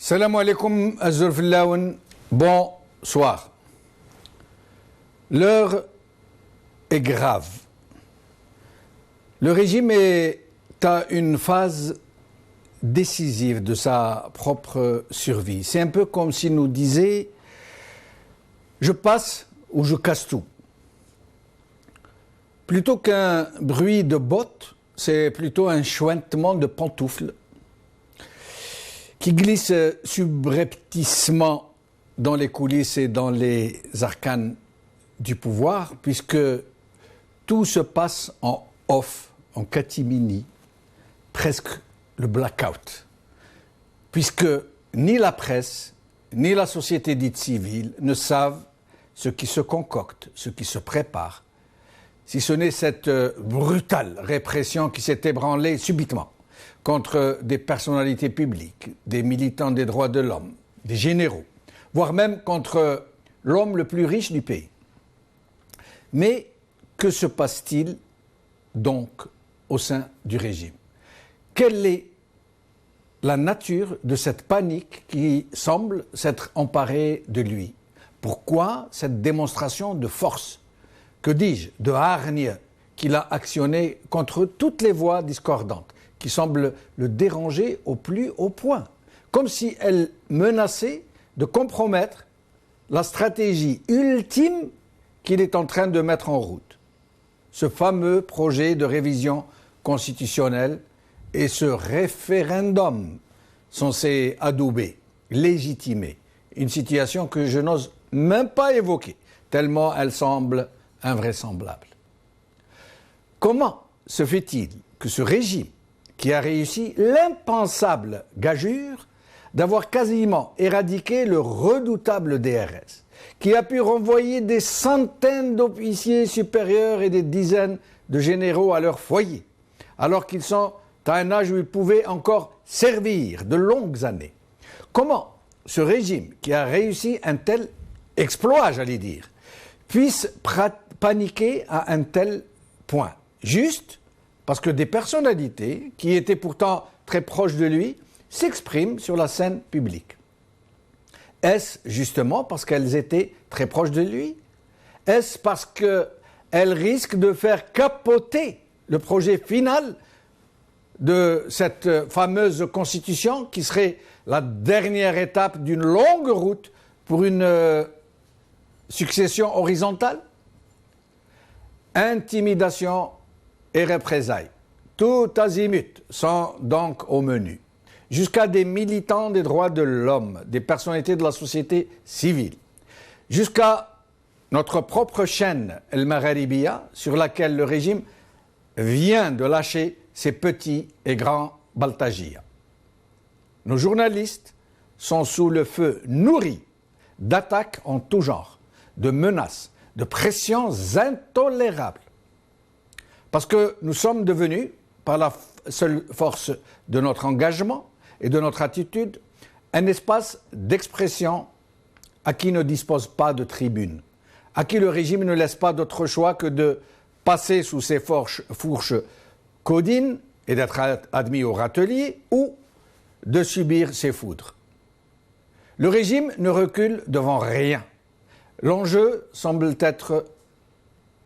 Salam alaikum azurfillaoun, bonsoir. L'heure est grave. Le régime est à une phase décisive de sa propre survie. C'est un peu comme s'il nous disait « je passe ou je casse tout ». Plutôt qu'un bruit de bottes, c'est plutôt un chuintement de pantoufles qui glisse subrepticement dans les coulisses et dans les arcanes du pouvoir, puisque tout se passe en off, en catimini, presque le blackout, puisque ni la presse, ni la société dite civile ne savent ce qui se concocte, ce qui se prépare, si ce n'est cette brutale répression qui s'est ébranlée subitement contre des personnalités publiques, des militants des droits de l'homme, des généraux, voire même contre l'homme le plus riche du pays. Mais que se passe-t-il donc au sein du régime? Quelle est la nature de cette panique qui semble s'être emparée de lui? Pourquoi cette démonstration de force, que dis-je, de hargne qu'il a actionnée contre toutes les voix discordantes, qui semblent le déranger au plus haut point, comme si elle menaçait de compromettre la stratégie ultime qu'il est en train de mettre en route. Ce fameux projet de révision constitutionnelle et ce référendum censé adouber, légitimer une situation que je n'ose même pas évoquer, tellement elle semble invraisemblable. Comment se fait-il que ce régime, qui a réussi l'impensable gageure d'avoir quasiment éradiqué le redoutable DRS, qui a pu renvoyer des centaines d'officiers supérieurs et des dizaines de généraux à leur foyer, alors qu'ils sont à un âge où ils pouvaient encore servir de longues années. Comment ce régime, qui a réussi un tel exploit, j'allais dire, puisse paniquer à un tel point, juste parce que des personnalités, qui étaient pourtant très proches de lui, s'expriment sur la scène publique. Est-ce justement parce qu'elles étaient très proches de lui? Est-ce parce qu'elles risquent de faire capoter le projet final de cette fameuse constitution qui serait la dernière étape d'une longue route pour une succession horizontale? Intimidation et représailles, tout azimut, sont donc au menu. Jusqu'à des militants des droits de l'homme, des personnalités de la société civile, jusqu'à notre propre chaîne El Magharibiya, sur laquelle le régime vient de lâcher ses petits et grands baltagirs. Nos journalistes sont sous le feu nourri d'attaques en tout genre, de menaces, de pressions intolérables. Parce que nous sommes devenus, par la seule force de notre engagement et de notre attitude, un espace d'expression à qui ne dispose pas de tribune, à qui le régime ne laisse pas d'autre choix que de passer sous ses fourches caudines et d'être admis au râtelier ou de subir ses foudres. Le régime ne recule devant rien. L'enjeu semble être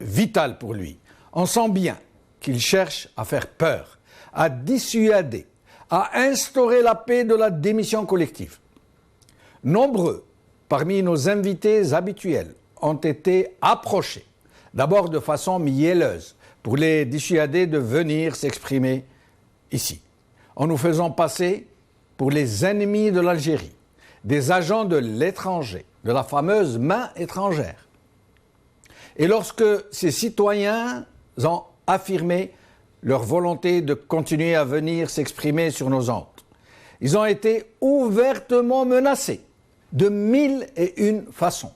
vital pour lui. On sent bien qu'il cherche à faire peur, à dissuader, à instaurer la paix de la démission collective. Nombreux parmi nos invités habituels ont été approchés, d'abord de façon mielleuse, pour les dissuader de venir s'exprimer ici, en nous faisant passer pour les ennemis de l'Algérie, des agents de l'étranger, de la fameuse main étrangère. Et lorsque ces citoyens ont affirmé leur volonté de continuer à venir s'exprimer sur nos ondes, ils ont été ouvertement menacés de 1001 façons,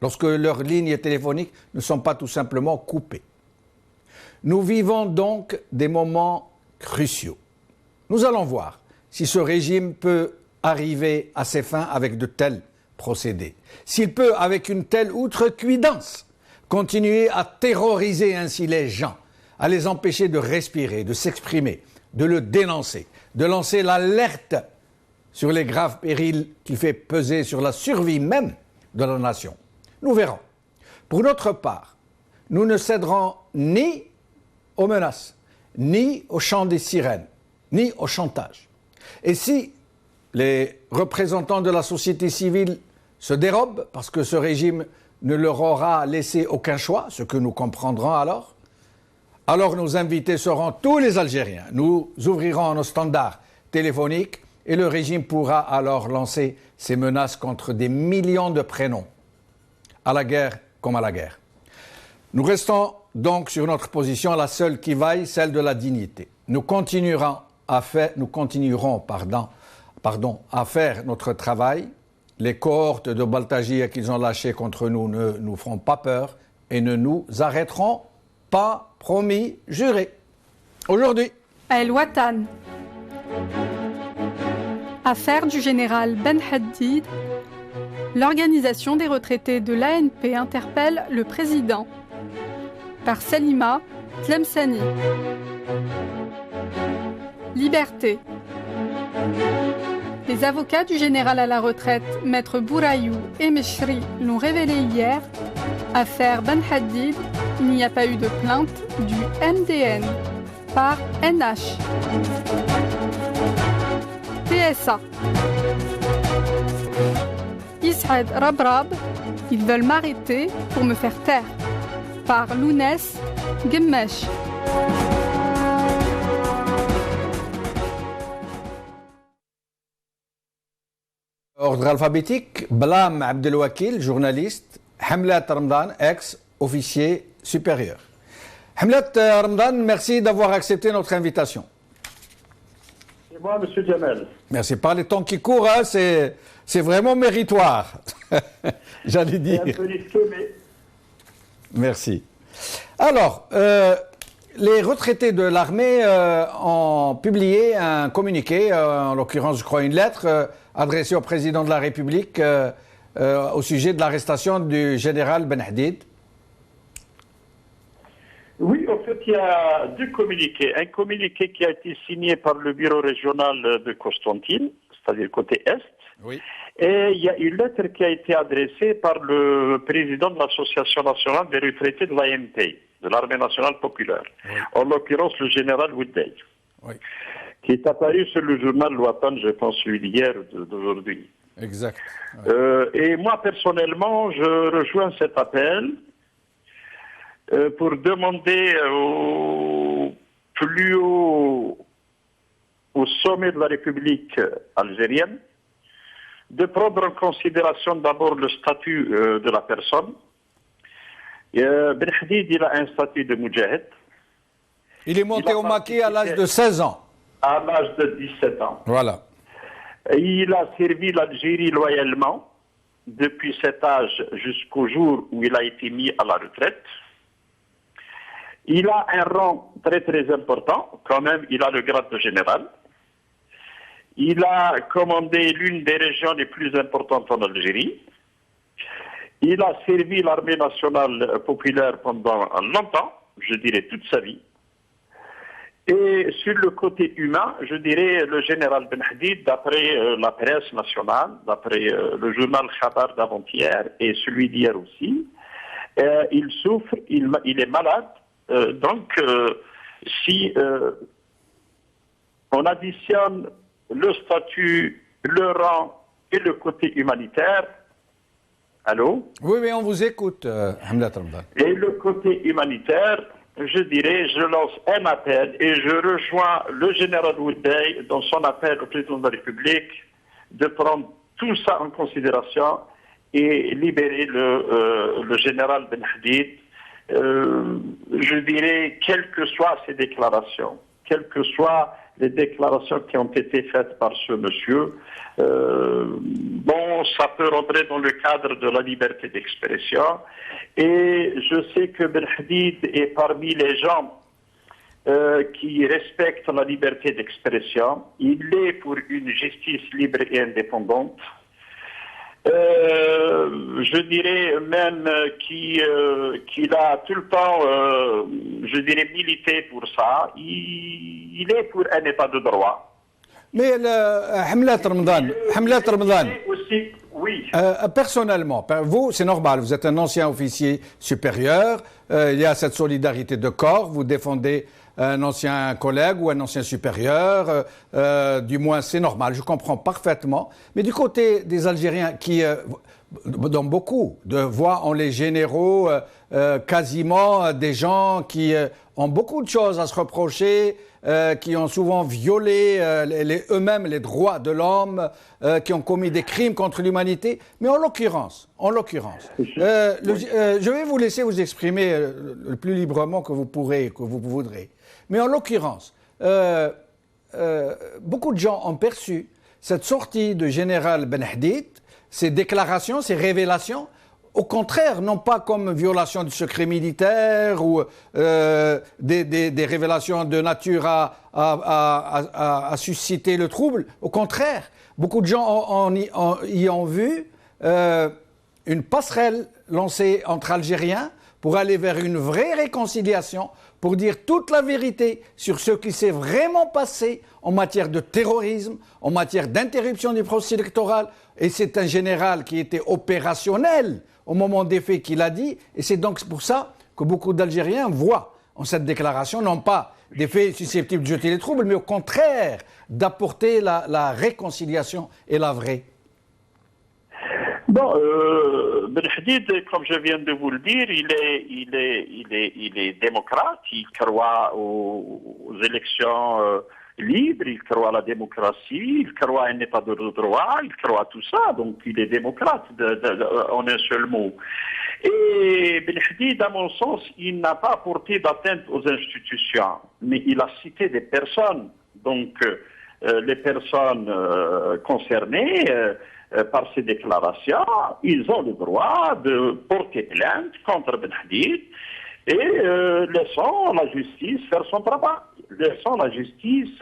lorsque leurs lignes téléphoniques ne sont pas tout simplement coupées. Nous vivons donc des moments cruciaux. Nous allons voir si ce régime peut arriver à ses fins avec de tels procédés, s'il peut, avec une telle outrecuidance, continuer à terroriser ainsi les gens, à les empêcher de respirer, de s'exprimer, de le dénoncer, de lancer l'alerte sur les graves périls qu'il fait peser sur la survie même de la nation. Nous verrons. Pour notre part, nous ne céderons ni aux menaces, ni au chant des sirènes, ni au chantage. Et si les représentants de la société civile se dérobent parce que ce régime ne leur aura laissé aucun choix, ce que nous comprendrons alors nos invités seront tous les Algériens. Nous ouvrirons nos standards téléphoniques et le régime pourra alors lancer ses menaces contre des millions de prénoms, à la guerre comme à la guerre. Nous restons donc sur notre position, la seule qui vaille, celle de la dignité. Nous continuerons à faire notre travail. Les cohortes de Baltagia qu'ils ont lâchées contre nous ne nous feront pas peur et ne nous arrêteront pas, promis, juré. Aujourd'hui, El Watan. Affaire du général Ben Haddid. L'organisation des retraités de l'ANP interpelle le président. Par Salima Tlemceni. Liberté. Les avocats du général à la retraite, Maître Bourayou et Mechri, l'ont révélé hier. Affaire Ben Haddid, il n'y a pas eu de plainte du MDN par NH. TSA. Issaad Rabrab, ils veulent m'arrêter pour me faire taire. Par Lounès Gemmesh. Ordre alphabétique, Blam Abdelwakil, journaliste, Hamlet Ramadan, ex-officier supérieur. Hamlet Ramadan, merci d'avoir accepté notre invitation. C'est moi, M. Jamel. Merci. Par les temps qui courent, hein, c'est vraiment méritoire, j'allais dire. C'est un peu risqué, mais... Merci. Alors, les retraités de l'armée ont publié un communiqué, en l'occurrence, je crois, une lettre adressée au président de la République au sujet de l'arrestation du général Ben Haddid. Oui, en fait, il y a deux communiqués. Un communiqué qui a été signé par le bureau régional de Constantine, c'est-à-dire côté Est. Oui. Et il y a une lettre qui a été adressée par le président de l'Association nationale des retraités de l'ANP, de l'Armée nationale populaire. Oui. En l'occurrence, le général Woodey. Oui. Qui est apparu sur le journal L'Ouatan, je pense, hier d'aujourd'hui. Exact. Oui. Et moi, personnellement, je rejoins cet appel pour demander au plus haut, au sommet de la République algérienne, de prendre en considération d'abord le statut de la personne. Ben Haddid, il a un statut de Moudjahid. Il est monté au maquis à l'âge de 16 ans. À l'âge de 17 ans. Voilà. Il a servi l'Algérie loyalement depuis cet âge jusqu'au jour où il a été mis à la retraite. Il a un rang très très important, quand même, il a le grade de général. Il a commandé l'une des régions les plus importantes en Algérie. Il a servi l'armée nationale populaire pendant longtemps, je dirais toute sa vie. Et sur le côté humain, je dirais le général Ben Haddid, d'après la presse nationale, d'après le journal Khabar d'avant-hier et celui d'hier aussi, il souffre, il est malade. Donc, si on additionne le statut, le rang et le côté humanitaire. Allô? Oui, mais on vous écoute, Hamlet Ramadan. Et le côté humanitaire, je dirais, je lance un appel et je rejoins le général Woodey dans son appel au président de la République de prendre tout ça en considération et libérer le général Ben Haddid. Je dirais, quelles que soient ses déclarations, quelles que soient les déclarations qui ont été faites par ce monsieur, bon, ça peut rentrer dans le cadre de la liberté d'expression. Et je sais que Ben Haddid est parmi les gens qui respectent la liberté d'expression. Il est pour une justice libre et indépendante. Je dirais même qu'il a tout le temps, je dirais, milité pour ça. Il est pour un état de droit. Mais Hamlet Ramadan, Aussi, oui. personnellement, vous, c'est normal, vous êtes un ancien officier supérieur, il y a cette solidarité de corps, vous défendez un ancien collègue ou un ancien supérieur, du moins c'est normal, je comprends parfaitement. Mais du côté des Algériens qui, dans beaucoup de voix en les généraux, quasiment des gens qui ont beaucoup de choses à se reprocher, qui ont souvent violé eux-mêmes les droits de l'homme, qui ont commis des crimes contre l'humanité. Mais en l'occurrence, je vais vous laisser vous exprimer le plus librement que vous pourrez, que vous voudrez. Mais en l'occurrence, beaucoup de gens ont perçu cette sortie de général Ben Hadid, ces déclarations, ces révélations, au contraire, non pas comme violation du secret militaire ou des révélations de nature à susciter le trouble. Au contraire, beaucoup de gens y ont vu une passerelle lancée entre Algériens pour aller vers une vraie réconciliation, pour dire toute la vérité sur ce qui s'est vraiment passé en matière de terrorisme, en matière d'interruption du processus électoral. Et c'est un général qui était opérationnel au moment des faits qu'il a dit. Et c'est donc pour ça que beaucoup d'Algériens voient en cette déclaration non pas des faits susceptibles de jeter les troubles, mais au contraire d'apporter la réconciliation et la vraie. Bon, Ben Hadid, comme je viens de vous le dire, il est démocrate, il croit aux élections libres, il croit à la démocratie, il croit à un état de droit, il croit à tout ça, donc il est démocrate en un seul mot. Et Ben Hadid, à mon sens, il n'a pas apporté d'atteinte aux institutions, mais il a cité des personnes, donc les personnes concernées par ces déclarations, ils ont le droit de porter plainte contre Ben Hadid et laissons la justice faire son travail. Laissons la justice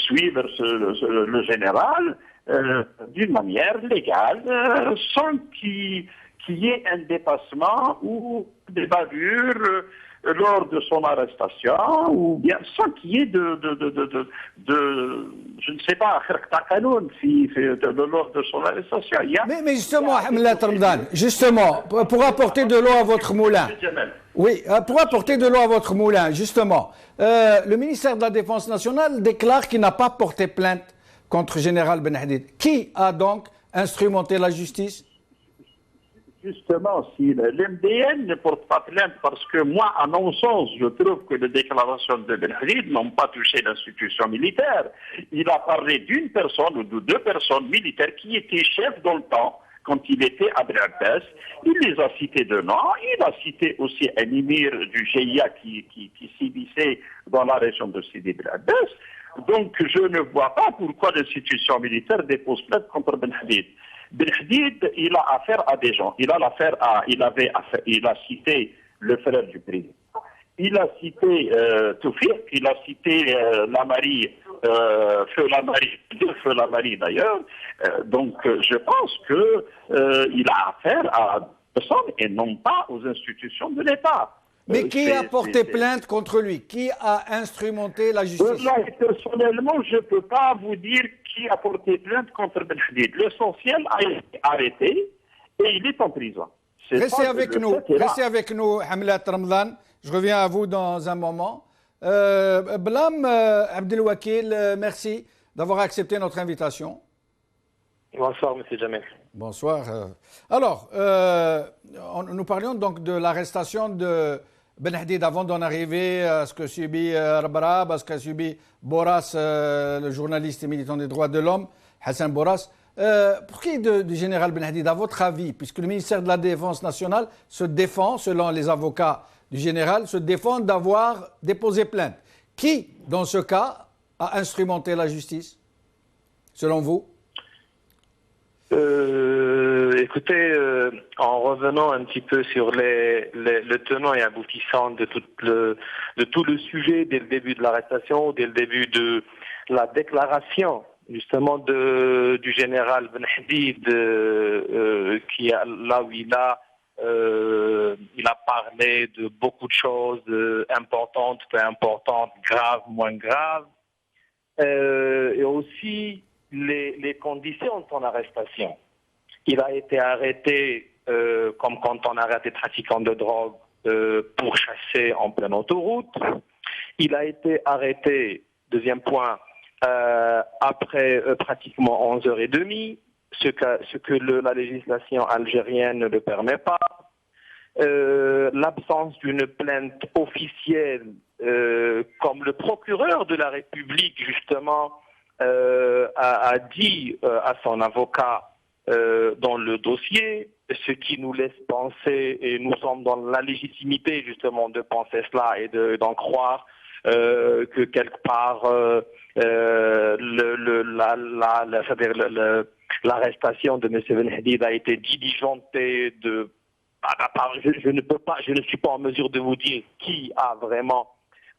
suivre le général d'une manière légale, sans qu'il y ait un dépassement ou des bavures lors de son arrestation, ou bien sans qu'il y ait je ne sais pas, lors de son arrestation. Mais justement, Hamlet Ramadan, justement, pour apporter de l'eau à votre moulin. Oui, pour apporter de l'eau à votre moulin, justement, le ministère de la Défense nationale déclare qu'il n'a pas porté plainte contre général Ben Hadid. Qui a donc instrumenté la justice? Justement, si l'MDN ne porte pas plainte, parce que moi, à mon sens, je trouve que les déclarations de Ben Hadid n'ont pas touché l'institution militaire. Il a parlé d'une personne ou de deux personnes militaires qui étaient chefs dans le temps, quand il était à Ben Abbas. Il les a cités de nom. Il a cité aussi un émir du GIA qui sévissait dans la région de Sidi Ben Abbas. Donc, je ne vois pas pourquoi l'institution militaire dépose plainte contre Ben Hadid. Ben Hadid, il a affaire à des gens. Il a cité le frère du président. Il a cité Toufik, il a cité Feu Lamari d'ailleurs. Donc, je pense qu'il a affaire à des personnes et non pas aux institutions de l'État. Mais qui a porté plainte contre lui? Qui a instrumenté la justice? Là, personnellement, je ne peux pas vous dire qui a porté plainte contre Ben Hadid. L'essentiel a été arrêté et il est en prison. Restez avec nous, Hamlet Ramadan. Je reviens à vous dans un moment. Blam Abdelwakil, merci d'avoir accepté notre invitation. Bonsoir, M. Jamel. Bonsoir. Alors, nous parlions donc de l'arrestation de Ben Hadid avant d'en arriver à ce que subit Rabrab, à ce qu'a subi Boras, le journaliste et militant des droits de l'homme, Hassan Boras. Pour qui du général Ben Hadid, à votre avis, puisque le ministère de la Défense nationale se défend, selon les avocats du général, se défend d'avoir déposé plainte. Qui, dans ce cas, a instrumenté la justice, selon vous? Écoutez, en revenant un petit peu sur le tenant et aboutissant de tout le sujet dès le début de l'arrestation, dès le début de la déclaration justement du général Ben Hadid, là où il a Il a parlé de beaucoup de choses importantes, peu importantes, graves, moins graves. Et aussi les conditions de son arrestation. Il a été arrêté comme quand on arrête des trafiquants de drogue pour chasser en pleine autoroute. Il a été arrêté, deuxième point, après pratiquement 11h30, ce que la législation algérienne ne le permet pas. L'absence d'une plainte officielle, comme le procureur de la République, justement, a dit à son avocat dans le dossier, ce qui nous laisse penser, et nous sommes dans la légitimité justement de penser cela et d'en croire, que quelque part l'arrestation de M. Ben Hadid a été diligentée je ne suis pas en mesure de vous dire qui a vraiment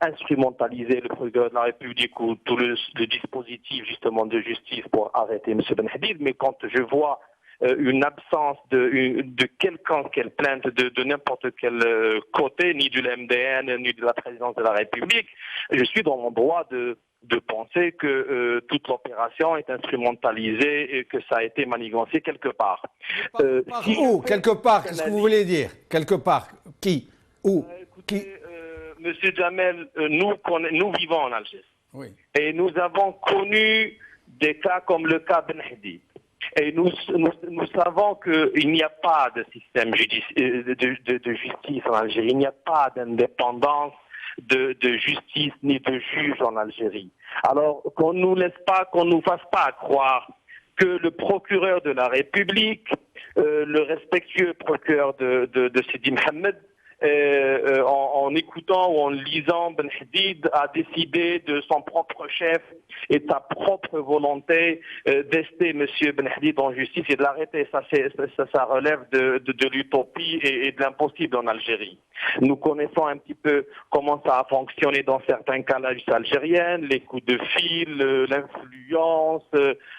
instrumentaliser le procureur de la République ou tout le dispositif justement de justice pour arrêter M. Ben Hadid, mais quand je vois une absence de quelqu'une plainte de n'importe quel côté, ni du MDN, ni de la présidence de la République, je suis dans mon droit de penser que toute l'opération est instrumentalisée et que ça a été manigancé quelque part. Où quelque part, qu'est-ce que vous voulez dire? Quelque part, qui? Où? Écoutez, Monsieur Jamel, nous vivons en Algérie. Oui. Et nous avons connu des cas comme le cas Ben Hadid. Et nous savons qu'il n'y a pas de système de justice en Algérie. Il n'y a pas d'indépendance de justice ni de juge en Algérie. Alors qu'on nous fasse pas croire que le procureur de la République, le respectueux procureur de Sidi Mohamed, en écoutant ou en lisant Ben Hadid, a décidé de son propre chef et de sa propre volonté d'ester M. Ben Hadid en justice et de l'arrêter. Ça relève de l'utopie et de l'impossible en Algérie. Nous connaissons un petit peu comment ça a fonctionné dans certains cas la justice algérienne, les coups de fil, l'influence.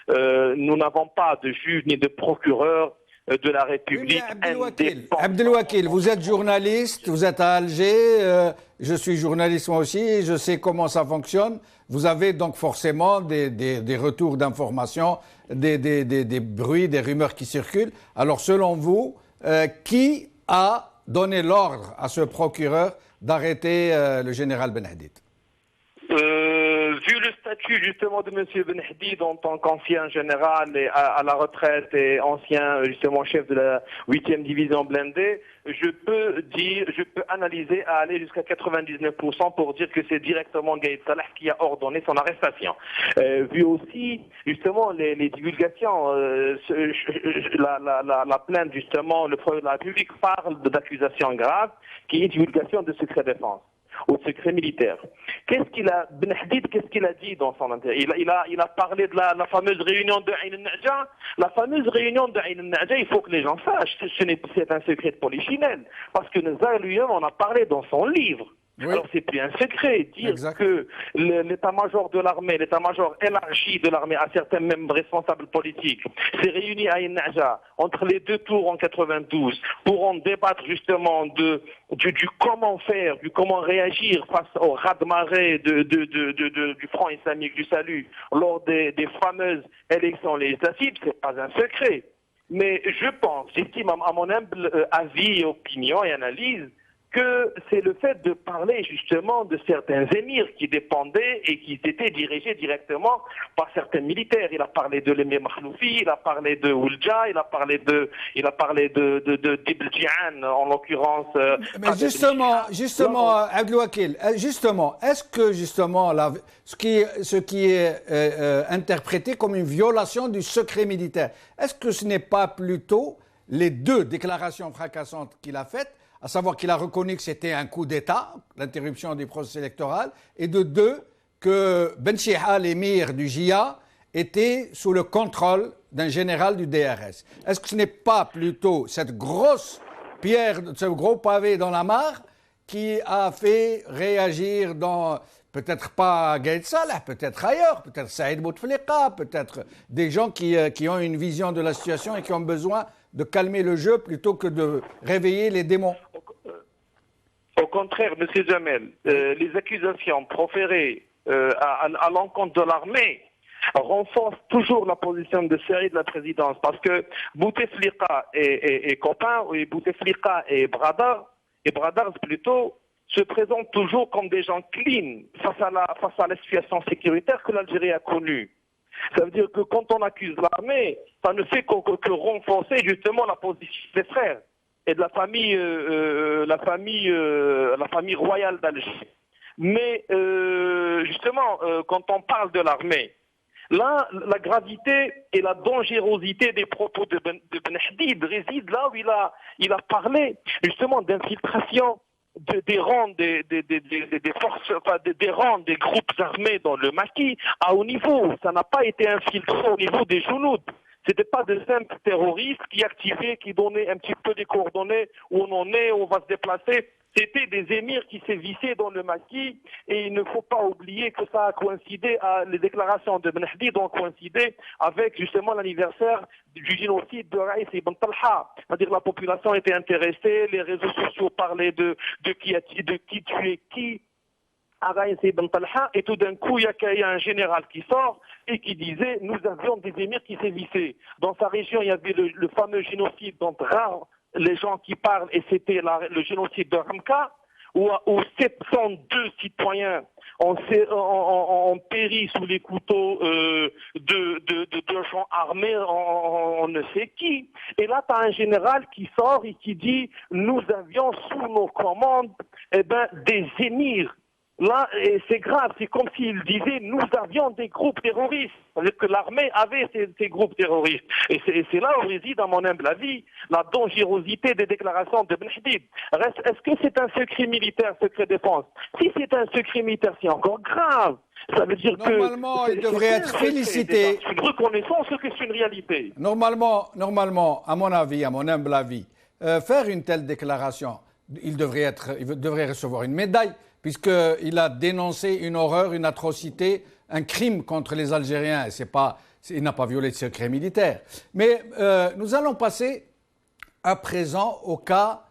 Nous n'avons pas de juge ni de procureur de la République indépendante. Abdelwakil, vous êtes journaliste, vous êtes à Alger, je suis journaliste moi aussi, je sais comment ça fonctionne. Vous avez donc forcément des retours d'informations, des bruits, des rumeurs qui circulent. Alors selon vous, qui a donné l'ordre à ce procureur d'arrêter le général Ben Hadid? Vu le statut justement de M. Ben Hadid en tant qu'ancien général et à la retraite et ancien justement chef de la 8e division blindée, je peux analyser à aller jusqu'à 99% pour dire que c'est directement Gaïd Salah qui a ordonné son arrestation. Vu aussi justement les divulgations, la plainte justement, le procureur de la République parle d'accusations graves qui est divulgation de secret défense au secret militaire. Ben Hadid, qu'est-ce qu'il a dit dans son intérêt? Il a parlé de la fameuse réunion de Ain al-Naja. La fameuse réunion de Ain al-Naja, il faut que les gens sachent, c'est un secret de polichinelle. Parce que Nazar lui-même en a parlé dans son livre. Oui. Alors c'est plus un secret, dire que l'état-major de l'armée, l'état-major élargi de l'armée à certains mêmes responsables politiques s'est réuni à Naja entre les deux tours en 92 pour en débattre justement du comment faire, du comment réagir face au raz-de-marée du Front islamique du salut lors des fameuses élections législatives, c'est pas un secret. Mais je pense, j'estime à mon humble avis, opinion et analyse, que c'est le fait de parler justement de certains émirs qui dépendaient et qui étaient dirigés directement par certains militaires. Il a parlé de l'émir Makhloufi, il a parlé de Oulja, il a parlé de Dibl Jian, en l'occurrence. Mais justement, Abdelwakil, est-ce que justement ce qui est interprété comme une violation du secret militaire, est-ce que ce n'est pas plutôt les deux déclarations fracassantes qu'il a faites, à savoir qu'il a reconnu que c'était un coup d'État, l'interruption du processus électoral, et de deux, que Ben Chiha, l'émir du JIA, était sous le contrôle d'un général du DRS. Est-ce que ce n'est pas plutôt cette grosse pierre, ce gros pavé dans la mare qui a fait réagir Peut-être pas Gaël Salah, peut-être ailleurs, peut-être Saïd Bouteflika, peut-être des gens qui ont une vision de la situation et qui ont besoin de calmer le jeu plutôt que de réveiller les démons. Au contraire, M. Jamel, les accusations proférées à l'encontre de l'armée renforcent toujours la position de Syrie de la présidence, parce que Bouteflika est copain, et Bouteflika et Bradar plutôt, se présentent toujours comme des gens clean face à la situation sécuritaire que l'Algérie a connue. Ça veut dire que quand on accuse l'armée, ça ne fait que renforcer justement la position des frères et de la famille royale d'Alger. Mais justement, quand on parle de l'armée, là, la gravité et la dangerosité des propos de Ben Hadid réside là où il a parlé justement d'infiltration des rangs des forces, enfin des rangs des groupes armés dans le maquis à haut niveau. Ça n'a pas été infiltré au niveau des Jounoud. C'était pas de simples terroristes qui activaient, qui donnaient un petit peu des coordonnées où on en est, où on va se déplacer. C'était des émirs qui sévissaient dans le maquis, et il ne faut pas oublier que ça a coïncidé, les déclarations de Ben Hadid ont coïncidé avec justement l'anniversaire du génocide de Raïs ibn Talha. C'est-à-dire la population était intéressée, les réseaux sociaux parlaient de qui tuait qui à Raïs ibn Talha, et tout d'un coup il y a un général qui sort et qui disait nous avions des émirs qui sévissaient. Dans sa région il y avait le fameux génocide dont rares les gens qui parlent, et c'était le génocide de Ramka, où 702 citoyens ont péri sous les couteaux de gens armés, on ne sait qui. Et là, tu as un général qui sort et qui dit nous avions sous nos commandes des émirs. Là, c'est grave, c'est comme s'il disait nous avions des groupes terroristes. C'est-à-dire que l'armée avait ces groupes terroristes. Et c'est là où réside, à mon humble avis, la dangerosité des déclarations de Ben Hadid. Est-ce que c'est un secret militaire, secret défense? Si c'est un secret militaire, c'est encore grave. Ça veut dire normalement, il devrait être félicité. C'est une reconnaissance que c'est une réalité. Normalement, à mon avis, à mon humble avis, faire une telle déclaration, il devrait recevoir une médaille, puisqu'il a dénoncé une horreur, une atrocité, un crime contre les Algériens. Il n'a pas violé de secret militaire. Mais nous allons passer à présent au cas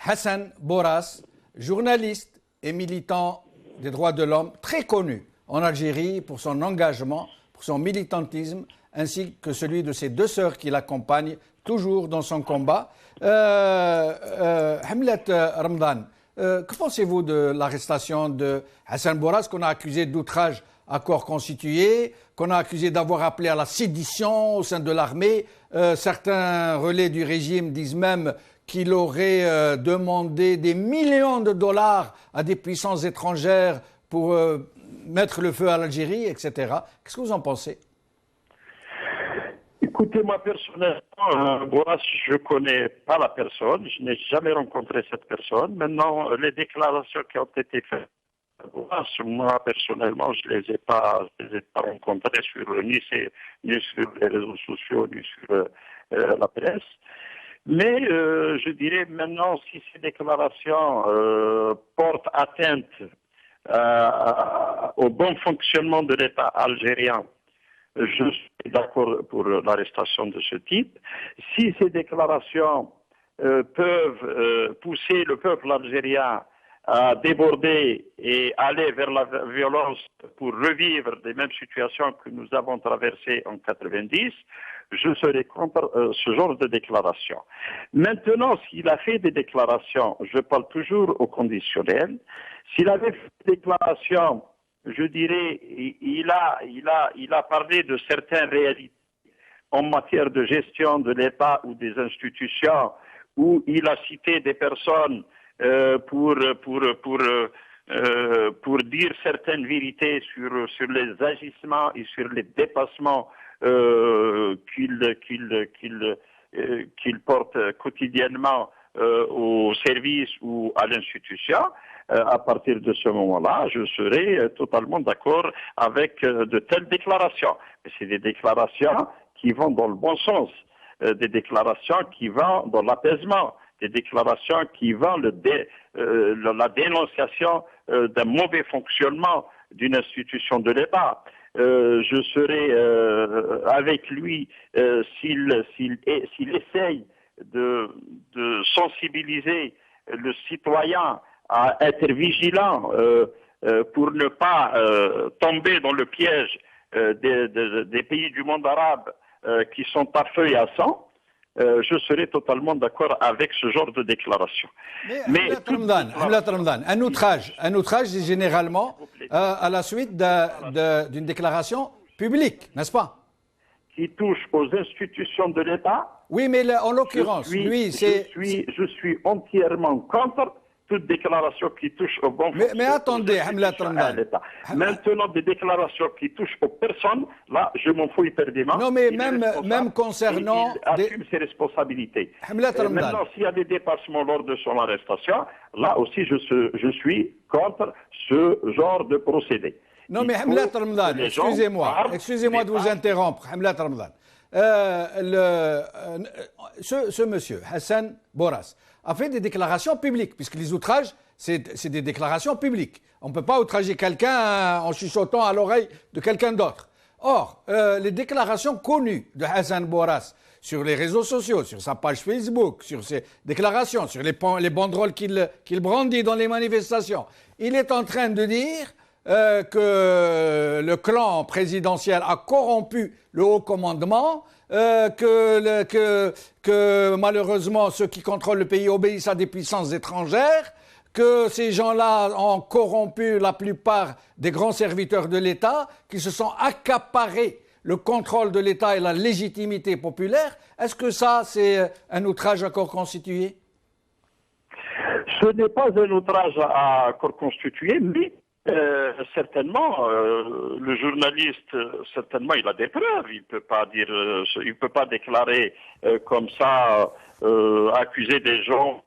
Hassan Boras, journaliste et militant des droits de l'homme, très connu en Algérie pour son engagement, pour son militantisme, ainsi que celui de ses deux sœurs qui l'accompagnent toujours dans son combat. Hamlet Ramadan, que pensez-vous de l'arrestation de Hassan Boras, qu'on a accusé d'outrage à corps constitué, qu'on a accusé d'avoir appelé à la sédition au sein de l'armée? Certains relais du régime disent même qu'il aurait demandé des millions de dollars à des puissances étrangères pour mettre le feu à l'Algérie, etc. Qu'est-ce que vous en pensez? Écoutez, moi personnellement, Boras, je ne connais pas la personne, je n'ai jamais rencontré cette personne. Maintenant, les déclarations qui ont été faites, Boras, moi personnellement, je ne les ai pas rencontrées ni sur les réseaux sociaux, ni sur la presse. Mais je dirais maintenant, si ces déclarations portent atteinte au bon fonctionnement de l'État algérien, je suis d'accord pour l'arrestation de ce type. Si ces déclarations peuvent pousser le peuple algérien à déborder et aller vers la violence pour revivre les mêmes situations que nous avons traversées en 90, je serai contre ce genre de déclaration. Maintenant, s'il a fait des déclarations, je parle toujours au conditionnel, s'il avait fait des déclarations, je dirais, il a parlé de certaines réalités en matière de gestion de l'État ou des institutions, où il a cité des personnes pour dire certaines vérités sur les agissements et sur les dépassements qu'il porte quotidiennement au service ou à l'institution. À partir de ce moment-là, je serai totalement d'accord avec de telles déclarations. Mais c'est des déclarations qui vont dans le bon sens, des déclarations qui vont dans l'apaisement, des déclarations qui vont la dénonciation d'un mauvais fonctionnement d'une institution de l'État. Je serai avec lui s'il essaye de sensibiliser le citoyen à être vigilant pour ne pas tomber dans le piège des pays du monde arabe qui sont à feu et à sang. Je serai totalement d'accord avec ce genre de déclaration. Mais Ramadan, un outrage c'est généralement à la suite d'une déclaration publique, n'est-ce pas? Qui touche aux institutions de l'État. Oui, mais en l'occurrence, lui, c'est... Je suis entièrement contre toute déclaration qui touche au bon fonctionnement. Mais attendez, Hamlet Ramadan. Maintenant, des déclations qui touchent aux personnes, là, je m'en fous éperdument. Non, mais même concernant... Il assume ses responsabilités. Maintenant, s'il y a des dépassements lors de son arrestation, là aussi, je suis contre ce genre de procédé. Non, mais Hamlet Ramadan, excusez-moi de vous interrompre, Hamlet Ramadan. Ce monsieur, Hassan Boras, a fait des déclarations publiques, puisque les outrages, c'est des déclarations publiques. On ne peut pas outrager quelqu'un en chuchotant à l'oreille de quelqu'un d'autre. Or, les déclarations connues de Hassan Boras sur les réseaux sociaux, sur sa page Facebook, sur ses déclarations, sur les banderoles qu'il brandit dans les manifestations, il est en train de dire que le clan présidentiel a corrompu le haut commandement, que malheureusement ceux qui contrôlent le pays obéissent à des puissances étrangères, que ces gens-là ont corrompu la plupart des grands serviteurs de l'État, qui se sont accaparés le contrôle de l'État et la légitimité populaire. Est-ce que ça, c'est un outrage à corps constitué? Ce n'est pas un outrage à corps constitué, mais certainement, le journaliste, certainement, il a des preuves. Il peut pas dire, il peut pas déclarer comme ça, accuser des gens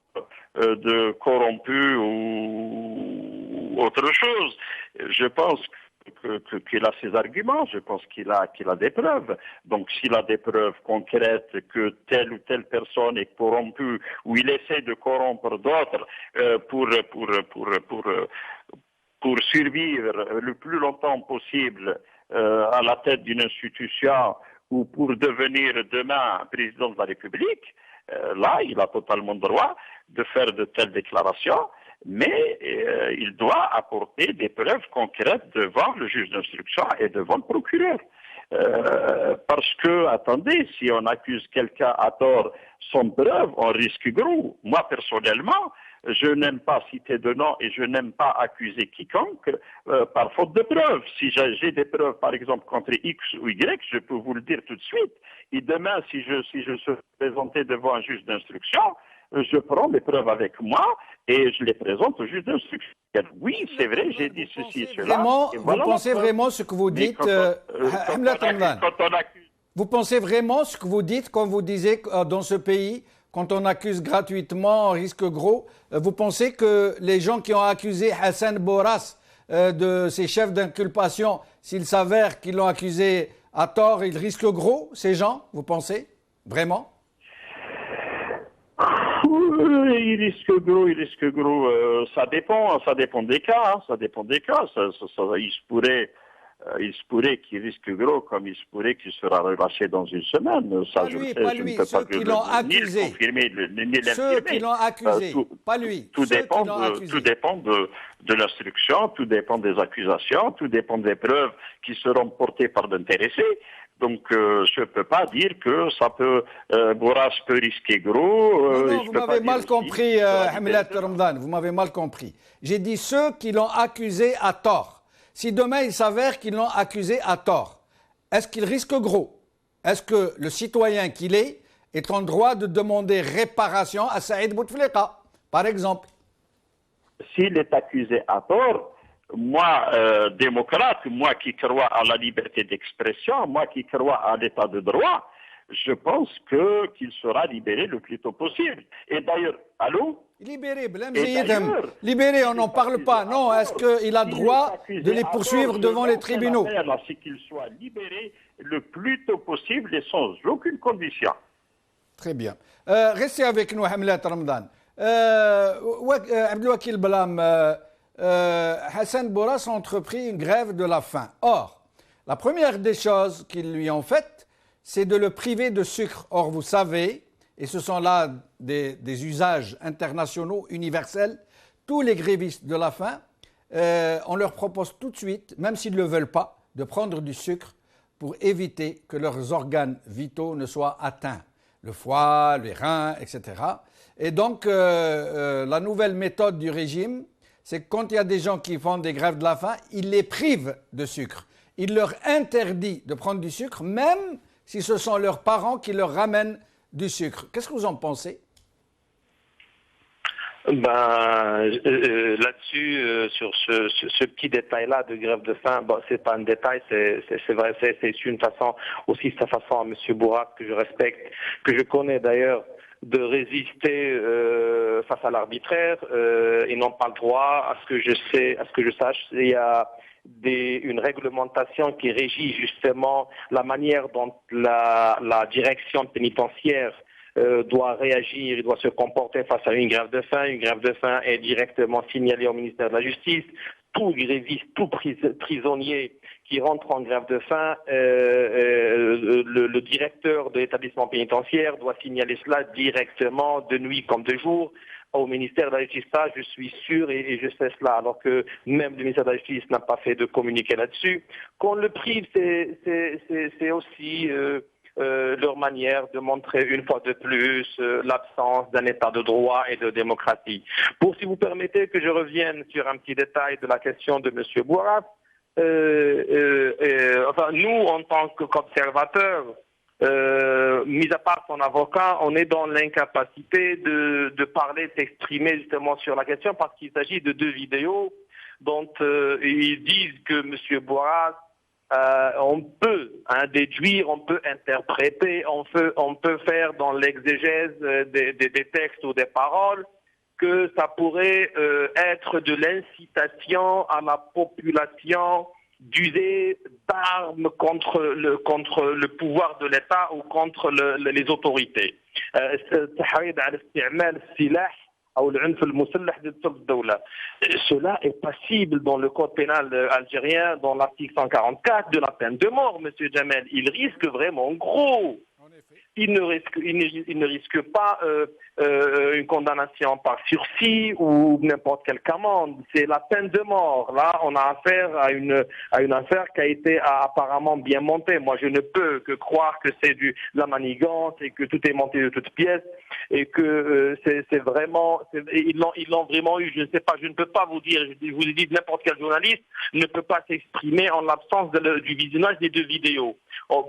de corrompus ou autre chose. Je pense qu'il a ses arguments. Je pense qu'il a des preuves. Donc, s'il a des preuves concrètes que telle ou telle personne est corrompue ou il essaie de corrompre d'autres pour survivre le plus longtemps possible à la tête d'une institution ou pour devenir demain président de la République, là, il a totalement droit de faire de telles déclarations, mais il doit apporter des preuves concrètes devant le juge d'instruction et devant le procureur. Parce que, attendez, si on accuse quelqu'un à tort sans preuve, on risque gros. Moi, personnellement, je n'aime pas citer de nom et je n'aime pas accuser quiconque par faute de preuves. Si j'ai des preuves, par exemple, contre X ou Y, je peux vous le dire tout de suite. Et demain, si je suis présenté devant un juge d'instruction, je prends mes preuves avec moi et je les présente au juge d'instruction. Oui, c'est vrai, j'ai dit ceci et cela. Vous pensez vraiment ce que vous dites, vous pensez vraiment ce que vous dites quand vous disiez que dans ce pays, quand on accuse gratuitement, on risque gros. Vous pensez que les gens qui ont accusé Hassan Boras de ces chefs d'inculpation, s'il s'avère qu'ils l'ont accusé à tort, ils risquent gros, ces gens, vous pensez? Vraiment? Il risque gros. Ça dépend des cas. Ça dépend des cas. Il se pourrait qu'il risque gros, comme il se pourrait qu'il sera relâché dans une semaine. Ça, pas lui, ceux qui l'ont accusé. Ceux qui l'ont accusé, pas lui. Tout dépend de l'instruction, tout dépend des accusations, tout dépend des preuves qui seront portées par l'intéressé. Donc, je ne peux pas dire que ça peut, Boras peut risquer gros. Non, vous m'avez mal compris, Hamlet Ramadan, vous m'avez mal compris. J'ai dit ceux qui l'ont accusé à tort. Si demain il s'avère qu'ils l'ont accusé à tort, est-ce qu'il risque gros? Est-ce que le citoyen qu'il est en droit de demander réparation à Saïd Bouteflika, par exemple? S'il est accusé à tort, moi, démocrate, moi qui crois à la liberté d'expression, moi qui crois à l'état de droit, je pense qu'il sera libéré le plus tôt possible. Et d'ailleurs, allô? Libéré, on n'en parle pas. Non, est-ce qu'il a droit de les poursuivre devant les tribunaux? C'est qu'il soit libéré le plus tôt possible et sans aucune condition. Très bien. Restez avec nous, Hamlet Ramadan. Abdelwakil Blam, Hassan Bourras a entrepris une grève de la faim. Or, la première des choses qu'ils lui ont faites, c'est de le priver de sucre. Or, vous savez, et ce sont là des usages internationaux, universels, tous les grévistes de la faim, on leur propose tout de suite, même s'ils ne le veulent pas, de prendre du sucre pour éviter que leurs organes vitaux ne soient atteints. Le foie, les reins, etc. Et donc, la nouvelle méthode du régime, c'est que quand il y a des gens qui font des grèves de la faim, il les prive de sucre. Il leur interdit de prendre du sucre, même si ce sont leurs parents qui leur ramènent du sucre. Qu'est-ce que vous en pensez? Là-dessus, sur ce petit détail-là de grève de faim, c'est pas un détail, c'est vrai, c'est une façon, aussi sa façon à M. Bourras, que je respecte, que je connais d'ailleurs, de résister face à l'arbitraire. Ils n'ont pas le droit, à ce que je sache, il y a une réglementation qui régit justement la manière dont la direction pénitentiaire doit réagir, il doit se comporter face à une grève de faim. Une grève de faim est directement signalée au ministère de la Justice. Tout gréviste, tout prisonnier qui rentre en grève de faim, le directeur de l'établissement pénitentiaire doit signaler cela directement, de nuit comme de jour, au ministère de la Justice. Ça, je suis sûr et je sais cela, alors que même le ministère de la Justice n'a pas fait de communiqué là-dessus. Qu'on le prive, c'est aussi leur manière de montrer une fois de plus l'absence d'un état de droit et de démocratie. Si vous permettez que je revienne sur un petit détail de la question de M. Bourras, nous, en tant qu'observateurs, mis à part son avocat, on est dans l'incapacité de parler, d'exprimer justement sur la question, parce qu'il s'agit de 2 vidéos dont ils disent que M. Bourras, on peut déduire, on peut interpréter, on peut faire dans l'exégèse des textes ou des paroles que ça pourrait être de l'incitation à la population d'user d'armes contre le pouvoir de l'État ou contre les autorités. Cela est passible dans le code pénal algérien, dans l'article 144, de la peine de mort, M. Jamel. Il risque vraiment gros. Il ne risque pas une condamnation par sursis ou n'importe quelle amende. C'est la peine de mort. Là, on a affaire à une affaire qui a été apparemment bien montée. Moi, je ne peux que croire que c'est de la manigance et que tout est monté de toutes pièces et que c'est vraiment... Ils l'ont vraiment eu. Je ne sais pas, je ne peux pas vous dire. Je vous ai dit, n'importe quel journaliste ne peut pas s'exprimer en l'absence du visionnage des 2 vidéos.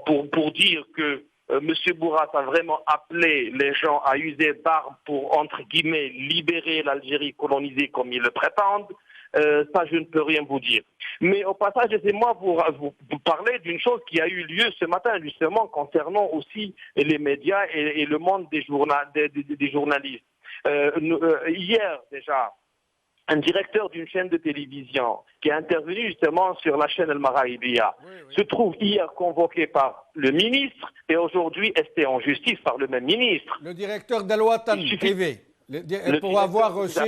Pour dire que M. Bourras a vraiment appelé les gens à user d'armes pour, entre guillemets, libérer l'Algérie colonisée comme ils le prétendent. Ça, je ne peux rien vous dire. Mais au passage, laissez-moi vous parler d'une chose qui a eu lieu ce matin, justement, concernant aussi les médias et le monde des journalistes. Hier, déjà, un directeur d'une chaîne de télévision qui est intervenu justement sur la chaîne El Maraïbia se trouve hier convoqué par le ministre et aujourd'hui esté en justice par le même ministre. Le directeur d'Al-Watan TV. Pour avoir reçu...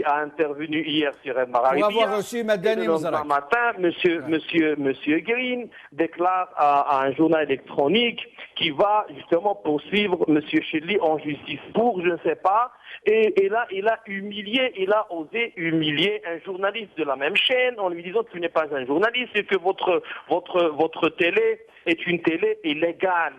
a intervenu hier sur El Maraïbia. Pour avoir reçu Madani Mouzarak. Ce matin, monsieur Green déclare à un journal électronique qu'il va justement poursuivre monsieur Chedli en justice pour, je ne sais pas, et là, il a osé humilier un journaliste de la même chaîne en lui disant que tu n'es pas un journaliste et que votre télé est une télé illégale.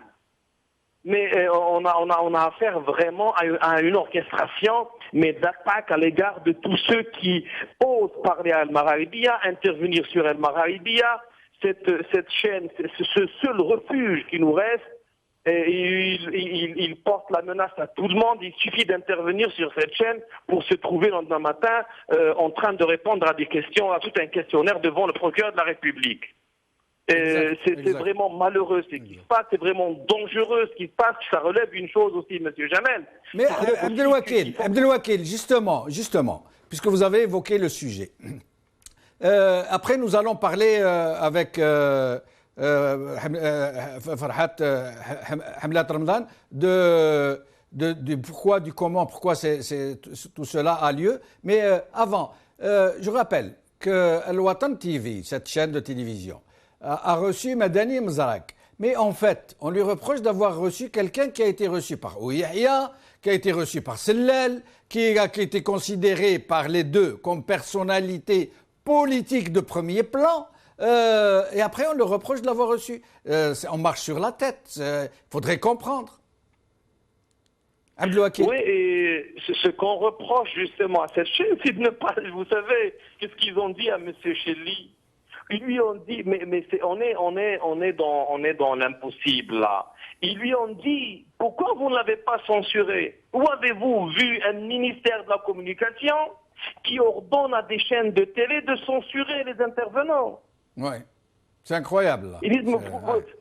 Mais on a affaire vraiment à une orchestration, mais d'attaque à l'égard de tous ceux qui osent parler à El Maraïbia, intervenir sur El Maraïbia, cette chaîne, ce seul refuge qui nous reste. Et il porte la menace à tout le monde. Il suffit d'intervenir sur cette chaîne pour se trouver le lendemain matin en train de répondre à des questions, à tout un questionnaire devant le procureur de la République. C'est vraiment malheureux ce qui se passe, c'est vraiment dangereux ce qui se passe. Ça relève une chose aussi, M. Jamel. Mais Abdelwakil, justement, puisque vous avez évoqué le sujet. Après, nous allons parler avec Farhat Hamlat Ramadan du pourquoi, du comment, pourquoi tout cela a lieu. Mais avant, Je rappelle que Al-Watan TV, cette chaîne de télévision, a reçu Madani Mzarak. Mais en fait, on lui reproche d'avoir reçu quelqu'un qui a été reçu par Ouyahia, qui a été reçu par Sellel, qui a été considéré par les deux comme personnalité politique de premier plan. Et après, on le reproche de l'avoir reçu. On marche sur la tête. Il faudrait comprendre. Oui, et ce qu'on reproche justement à cette chaîne, c'est de ne pas, vous savez, qu'est-ce qu'ils ont dit à M. Chelly? Ils lui ont dit, mais on est dans l'impossible là. Ils lui ont dit, pourquoi vous ne l'avez pas censuré? Où avez-vous vu un ministère de la communication qui ordonne à des chaînes de télé de censurer les intervenants? Oui. C'est incroyable. Là. Ils disent,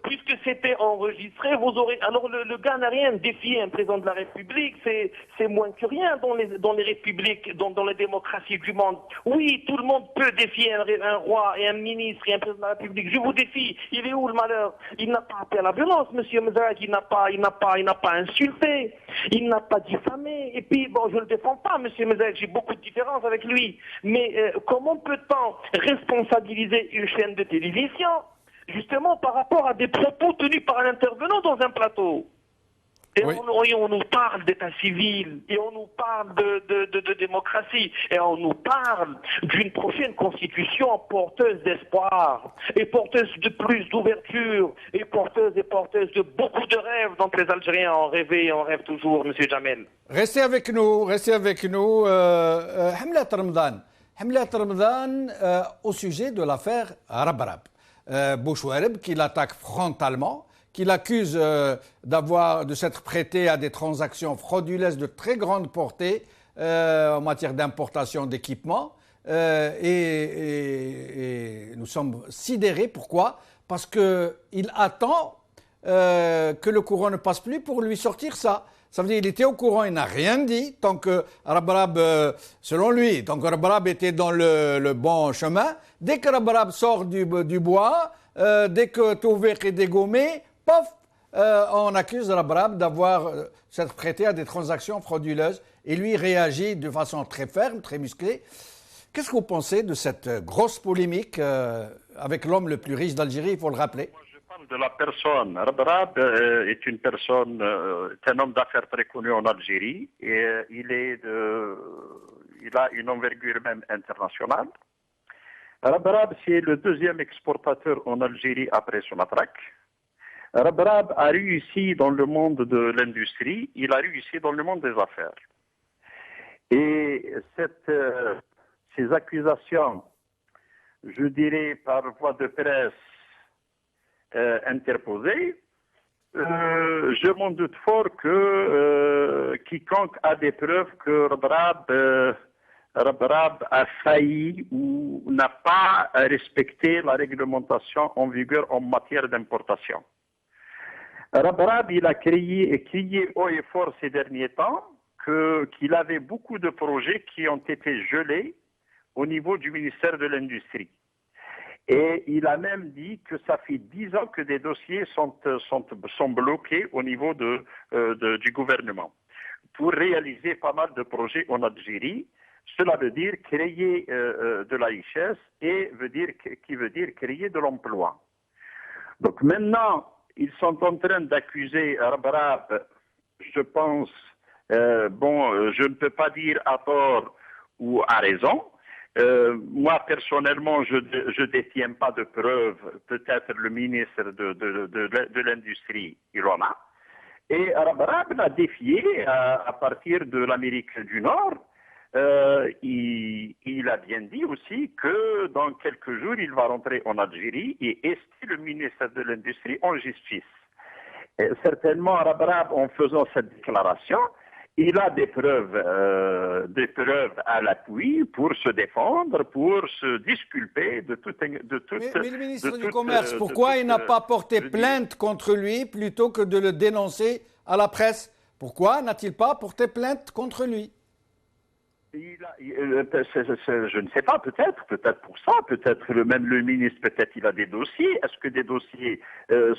puisque c'était enregistré, vous aurez. Alors le gars n'a rien défié un président de la République, c'est moins que rien dans les républiques, dans les démocraties du monde. Oui, tout le monde peut défier un roi et un ministre et un président de la République. Je vous défie. Il est où le malheur? Il n'a pas appelé à la violence, monsieur Mzarak, il n'a pas insulté, il n'a pas diffamé. Et puis bon, je ne le défends pas, monsieur Mzarak, j'ai beaucoup de différences avec lui. Mais comment peut-on responsabiliser une chaîne de télévision justement par rapport à des propos tenus par un intervenant dans un plateau? Et oui. on nous parle d'état civil, et on nous parle de démocratie, et on nous parle d'une prochaine constitution porteuse d'espoir, et porteuse de plus d'ouverture, et porteuse de beaucoup de rêves dont les Algériens ont rêvé et on rêve toujours, monsieur Jamel. Restez avec nous. Hamlet Ramadan, au sujet de l'affaire Rabrab. Bouchouareb qui l'attaque frontalement, qui l'accuse de s'être prêté à des transactions frauduleuses de très grande portée en matière d'importation d'équipements. Et nous sommes sidérés. Pourquoi? Parce qu'il attend que le courant ne passe plus pour lui sortir ça. Ça veut dire qu'il était au courant, il n'a rien dit, tant que Rabrab, selon lui, tant que Rabrab était dans le bon chemin. Dès que Rabrab sort du bois, dès que Touvek est dégommé, pof, on accuse Rabrab d'avoir s'être prêté à des transactions frauduleuses. Et lui réagit de façon très ferme, très musclée. Qu'est-ce que vous pensez de cette grosse polémique avec l'homme le plus riche d'Algérie, il faut le rappeler? De la personne. Rabrab est une personne, est un homme d'affaires très connu en Algérie et il a une envergure même internationale. Rabrab, c'est le deuxième exportateur en Algérie après Sonatrach. Rabrab a réussi dans le monde de l'industrie, il a réussi dans le monde des affaires. Et ces accusations, je dirais par voie de presse, interposé, je m'en doute fort que quiconque a des preuves que Rabrab a failli ou n'a pas respecté la réglementation en vigueur en matière d'importation. Rabrab, il a crié haut et fort ces derniers temps qu'il avait beaucoup de projets qui ont été gelés au niveau du ministère de l'Industrie. Et il a même dit que ça fait 10 ans que des dossiers sont bloqués au niveau du gouvernement pour réaliser pas mal de projets en Algérie. Cela veut dire créer de la richesse et qui veut dire créer de l'emploi. Donc maintenant, ils sont en train d'accuser Rabrab, je pense, je ne peux pas dire à tort ou à raison. Moi, personnellement, je ne détiens pas de preuves. Peut-être le ministre de l'Industrie, il en a. Et Rabrab l'a défié à partir de l'Amérique du Nord. Il a bien dit aussi que dans quelques jours, il va rentrer en Algérie et ester le ministre de l'Industrie en justice. Et certainement, Rabrab, en faisant cette déclaration, il a des preuves à l'appui pour se défendre, pour se disculper de toute. Mais le ministre du Commerce, pourquoi il n'a pas porté plainte contre lui plutôt que de le dénoncer à la presse? Pourquoi n'a-t-il pas porté plainte contre lui? Je ne sais pas, peut-être pour ça, peut-être même le ministre, peut-être il a des dossiers. Est-ce que des dossiers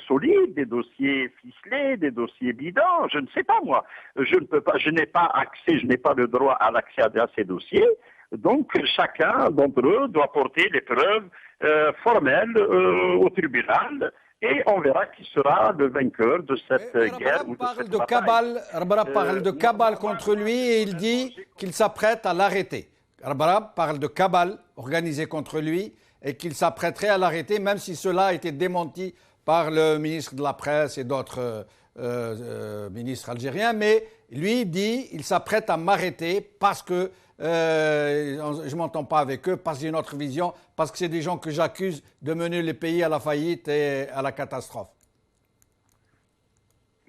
solides, des dossiers ficelés, des dossiers bidons? Je ne sais pas moi. Je n'ai pas accès, je n'ai pas le droit à l'accès à ces dossiers. Donc, chacun d'entre eux doit porter les preuves formelles au tribunal et on verra qui sera le vainqueur de cette guerre. Ou de cette bataille. Rabrab parle de cabale contre lui et il dit qu'il s'apprête à l'arrêter. Rabrab parle de cabale organisée contre lui et qu'il s'apprêterait à l'arrêter, même si cela a été démenti par le ministre de la Presse et d'autres ministres algériens. Mais lui dit il s'apprête à m'arrêter parce que je ne m'entends pas avec eux, parce que j'ai une autre vision, parce que c'est des gens que j'accuse de mener le pays à la faillite et à la catastrophe.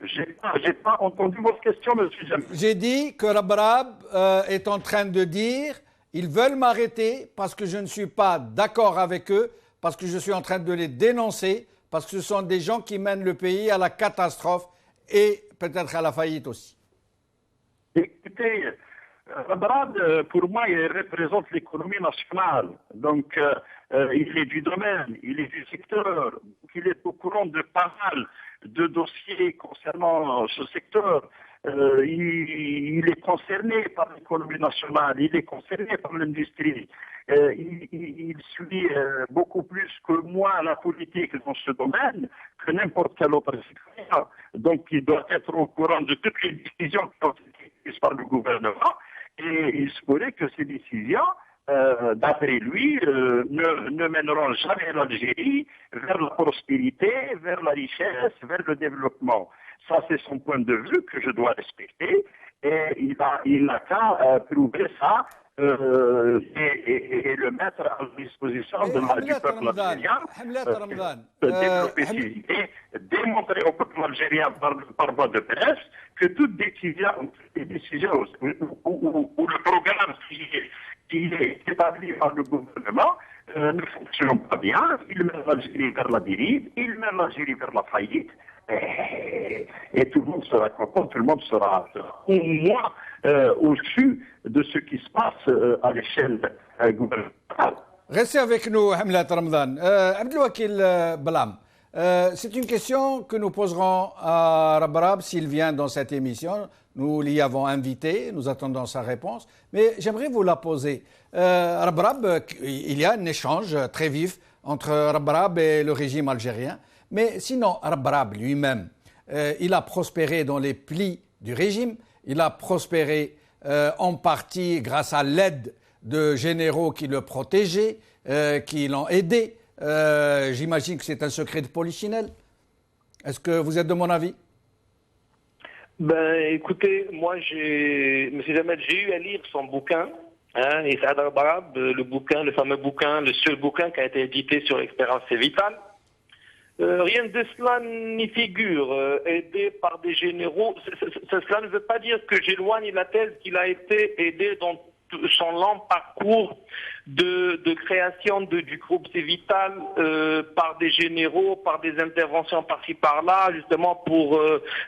J'ai pas entendu votre question, monsieur Jamil. J'ai dit que Rabrab est en train de dire ils veulent m'arrêter parce que je ne suis pas d'accord avec eux, parce que je suis en train de les dénoncer, parce que ce sont des gens qui mènent le pays à la catastrophe et peut-être à la faillite aussi. Écoutez, Rabrab, pour moi, il représente l'économie nationale. Donc, il est du domaine, il est du secteur, il est au courant de pas mal de dossiers concernant ce secteur. Il est concerné par l'économie nationale, il est concerné par l'industrie. Il suit beaucoup plus que moi la politique dans ce domaine que n'importe quel autre citoyen. Donc, il doit être au courant de toutes les décisions qui ont été prises par le gouvernement. Et il se pourrait que ces décisions, d'après lui, ne mèneront jamais l'Algérie vers la prospérité, vers la richesse, vers le développement. Ça, c'est son point de vue que je dois respecter. Et il n'a qu'à prouver ça et le mettre à disposition du peuple algérien. Développer ses idées, démontrer au peuple algérien par voie de presse que toute décision ou le programme qui est établi par le gouvernement ne fonctionne pas bien. Il mène l'Algérie vers la dérive, il mène l'Algérie vers la faillite. Et tout le monde sera content, tout le monde sera au moins au-dessus de ce qui se passe à l'échelle gouvernementale. Restez avec nous, Hamlet Ramadan. Abdelwakil Balam, c'est une question que nous poserons à Rabrab s'il vient dans cette émission. Nous l'y avons invité, nous attendons sa réponse. Mais j'aimerais vous la poser. Rabrab, il y a un échange très vif entre Rabrab et le régime algérien. Mais sinon, Rabrab lui-même, il a prospéré dans les plis du régime. Il a prospéré en partie grâce à l'aide de généraux qui le protégeaient, qui l'ont aidé. J'imagine que c'est un secret de polichinelle. Est-ce que vous êtes de mon avis? Ben, écoutez, moi, Monsieur Jamel, j'ai eu à lire son bouquin, et Saad Rabrab, le fameux bouquin, le seul bouquin qui a été édité sur l'expérience vitale. Rien de cela n'y figure. Aidé par des généraux, cela ne veut pas dire que j'éloigne la thèse qu'il a été aidé dans son long parcours de création du groupe Cévital par des généraux, par des interventions par-ci par-là, justement pour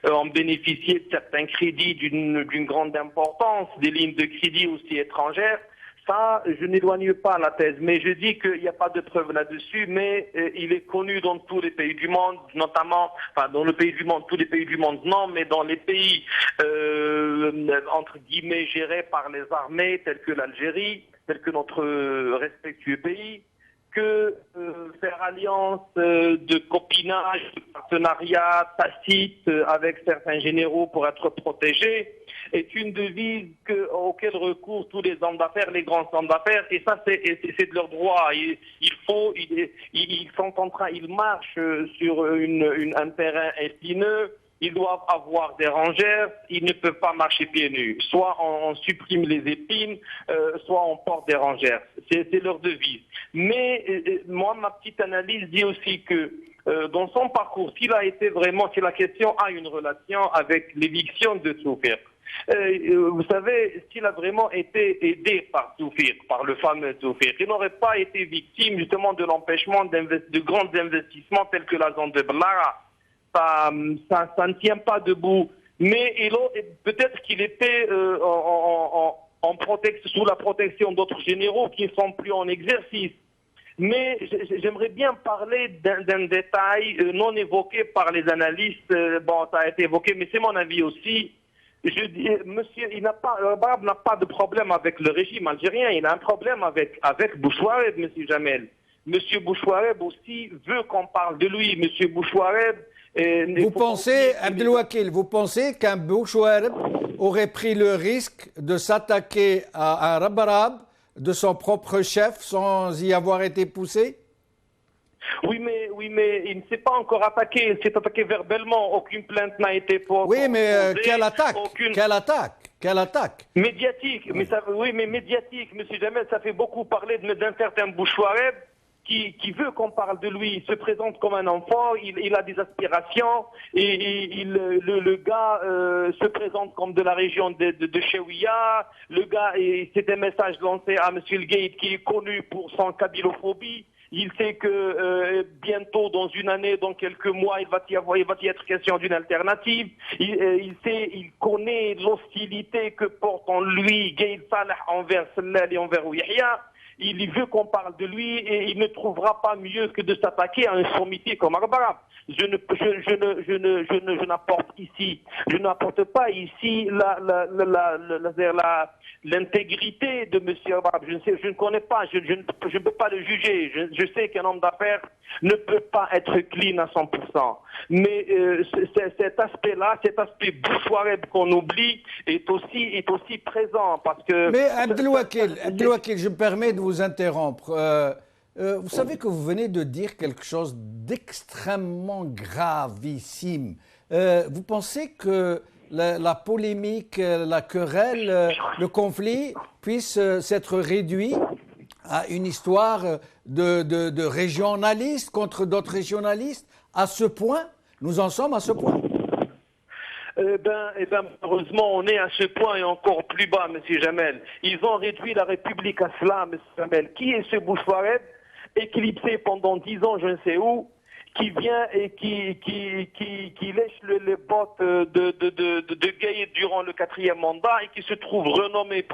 en bénéficier de certains crédits d'une grande importance, des lignes de crédit aussi étrangères. Ça, je n'éloigne pas la thèse, mais je dis qu'il n'y a pas de preuve là-dessus, mais il est connu dans tous les pays du monde, notamment, enfin dans le pays du monde, tous les pays du monde non, mais dans les pays entre guillemets gérés par les armées, tels que l'Algérie, tels que notre respectueux pays, que faire alliance de copinage, de partenariat tacite avec certains généraux pour être protégés est une devise auquel recourent tous les hommes d'affaires, les grands hommes d'affaires, et ça c'est de leur droit. Ils sont en train, ils marchent sur un terrain épineux. Ils doivent avoir des rangères, ils ne peuvent pas marcher pieds nus. Soit on supprime les épines, soit on porte des rangères. C'est leur devise. Mais moi, ma petite analyse dit aussi que dans son parcours, si la question a une relation avec l'éviction de Toufir. Vous savez, s'il a vraiment été aidé par Toufir, par le fameux Toufir, il n'aurait pas été victime justement de l'empêchement de grands investissements tels que la zone de Blara. Ça ne tient pas debout. Mais peut-être qu'il était sous la protection d'autres généraux qui ne sont plus en exercice. Mais j'aimerais bien parler d'un détail non évoqué par les analystes. Bon, ça a été évoqué, mais c'est mon avis aussi. Je dis, monsieur, Barab n'a pas de problème avec le régime algérien, il a un problème avec Bouchouareb, monsieur Jamel. Monsieur Bouchouareb aussi veut qu'on parle de lui. Monsieur Bouchouareb... Vous pensez, Abdelwakil, vous pensez qu'un Bouchouareb aurait pris le risque de s'attaquer à un Rabarab de son propre chef sans y avoir été poussé? Oui, mais il ne s'est pas encore attaqué. Il s'est attaqué verbalement. Aucune plainte n'a été posée. Oui, mais quelle attaque? Quelle attaque? Médiatique. Mais ça, oui, mais médiatique. Monsieur Jamel, ça fait beaucoup parler d'un certain Bouchouareb qui veut qu'on parle de lui. Il se présente comme un enfant. Il a des aspirations. Et le gars se présente comme de la région de Chewiya. Le gars, c'est un message lancé à Monsieur El Gaïd qui est connu pour son kabylophobie. Il sait que bientôt, dans une année, dans quelques mois, il va y être question d'une alternative. Il connaît l'hostilité que porte en lui Gaïd Salah envers Sellal et envers Yahya. Il veut qu'on parle de lui et il ne trouvera pas mieux que de s'attaquer à un sommité comme Arbarab. Je n'apporte pas ici l'intégrité de M. Arbarab. Je ne connais pas, je ne peux pas le juger. Je sais qu'un homme d'affaires ne peut pas être clean à 100%. Mais cet aspect-là, cet aspect Bouchouareb qu'on oublie est aussi présent parce que... Mais Abdelwakil, je me permets de vous interrompre. Vous savez que vous venez de dire quelque chose d'extrêmement gravissime. Vous pensez que la polémique, la querelle, le conflit puisse s'être réduit à une histoire de régionalistes contre d'autres régionalistes? À ce point? Nous en sommes à ce point? Malheureusement, on est à ce point et encore plus bas, M. Jamel. Ils ont réduit la République à cela, M. Jamel. Qui est ce Bouchouareb, éclipsé pendant 10 ans, je ne sais où, qui vient et qui lèche les bottes de Gaïd durant le 4e mandat et qui se trouve renommé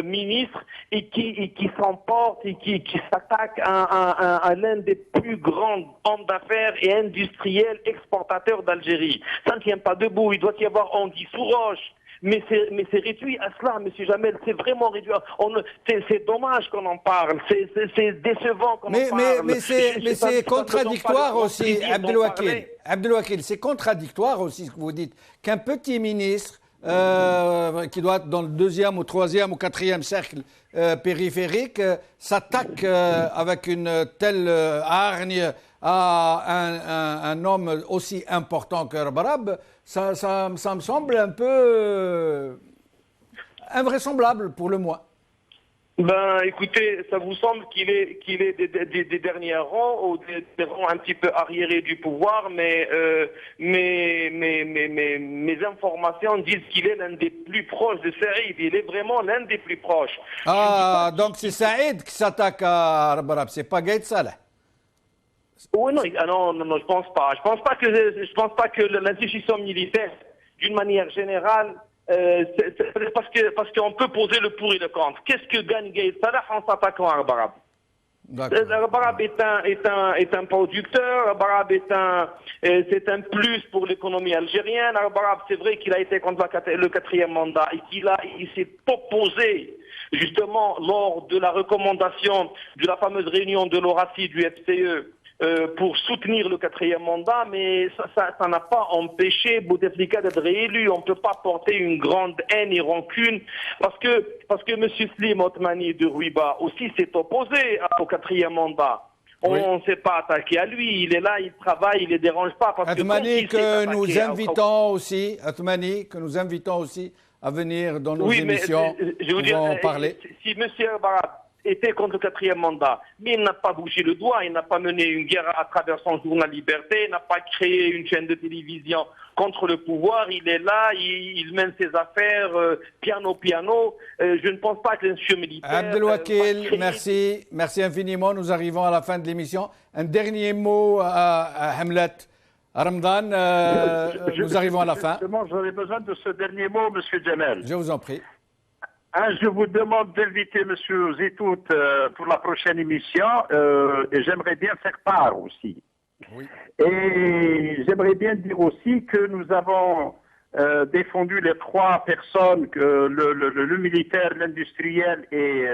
ministre et qui s'emporte et qui s'attaque à l'un des plus grands hommes d'affaires et industriels exportateurs d'Algérie. Ça ne tient pas debout. Il doit y avoir anguille sous roche. Mais c'est réduit à cela, M. Jamel. C'est vraiment réduit. C'est dommage qu'on en parle. C'est décevant qu'on en parle. Mais c'est contradictoire aussi, Abdelwakil. C'est contradictoire aussi ce que vous dites. Qu'un petit ministre qui doit être dans le 2e ou 3e ou 4e cercle périphérique s'attaque avec une telle hargne à un homme aussi important que Rabarab, ça me semble un peu invraisemblable pour le moins. Écoutez, ça vous semble qu'il est des derniers rangs ou des rangs un petit peu arriérés du pouvoir, mais mes informations disent qu'il est l'un des plus proches de Saïd. Il est vraiment l'un des plus proches. Ah, donc c'est Saïd qui s'attaque à Rabarab, c'est pas Gaïd Salah. Oui, non, je pense pas. Je pense pas que l'institution militaire, d'une manière générale, parce qu'on peut poser le pour et le contre. Qu'est-ce que gagne Gaïd Salah en s'attaquant à Rabarab? Rabarab est un producteur. Rabarab c'est un plus pour l'économie algérienne. Rabarab, c'est vrai qu'il a été contre le 4e mandat et il s'est opposé justement lors de la recommandation de la fameuse réunion de l'ORACI du FCE. Pour soutenir le 4e mandat, mais ça n'a pas empêché Bouteflika d'être réélu. On ne peut pas porter une grande haine et rancune parce que M. Slim Othmani de Rouiba aussi s'est opposé au 4e mandat. On ne s'est pas attaqué à lui. Il est là, il travaille, il ne les dérange pas. Othmani que nous invitons aussi à venir dans nos émissions. Je vous dire, en parler. Si M. Barab était contre le 4e mandat, mais il n'a pas bougé le doigt, il n'a pas mené une guerre à travers son journal Liberté, il n'a pas créé une chaîne de télévision contre le pouvoir, il est là, il mène ses affaires piano. Je ne pense pas que l'institution militaire... Abdelwakil, merci infiniment, nous arrivons à la fin de l'émission. Un dernier mot à Hamlet. Ramadan, nous arrivons à la fin. Justement, j'aurais besoin de ce dernier mot, M. Jamel. Je vous en prie. Je vous demande d'inviter M. Zitout pour la prochaine émission et j'aimerais bien faire part aussi. Oui. Et j'aimerais bien dire aussi que nous avons défendu les trois personnes, que le militaire, l'industriel et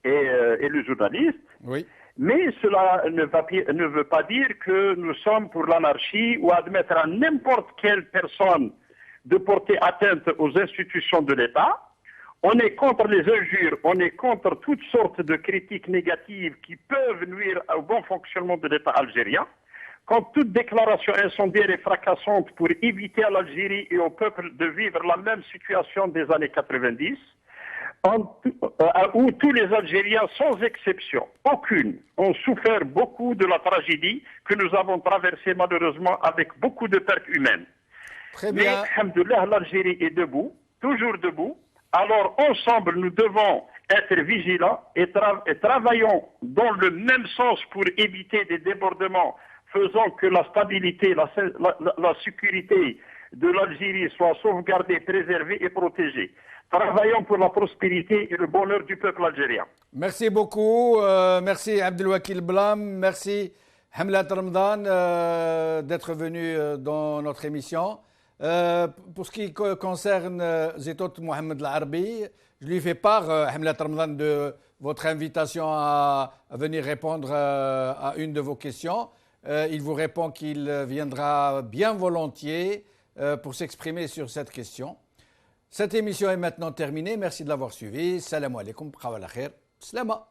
le journaliste. Oui. Mais cela ne veut pas dire que nous sommes pour l'anarchie ou admettre à n'importe quelle personne de porter atteinte aux institutions de l'État. On est contre les injures, on est contre toutes sortes de critiques négatives qui peuvent nuire au bon fonctionnement de l'État algérien. Contre toute déclaration incendiaire et fracassante pour éviter à l'Algérie et au peuple de vivre la même situation des années 90, où tous les Algériens, sans exception, aucune, ont souffert beaucoup de la tragédie que nous avons traversée malheureusement avec beaucoup de pertes humaines. Très bien. Mais, alhamdoulilah, l'Algérie est debout, toujours debout. Alors, ensemble, nous devons être vigilants et travaillons dans le même sens pour éviter des débordements, faisant que la stabilité, la sécurité de l'Algérie soit sauvegardée, préservée et protégée. Travaillons pour la prospérité et le bonheur du peuple algérien. Merci beaucoup. Merci Abdelwakil Blam. Merci Hamlat Ramadan d'être venu dans notre émission. Pour ce qui concerne Zitot Mohamed Larbi, je lui fais part, Hamlat Ramadan, de votre invitation à venir répondre à une de vos questions. Il vous répond qu'il viendra bien volontiers pour s'exprimer sur cette question. Cette émission est maintenant terminée. Merci de l'avoir suivie. Salam alaikum. Salama.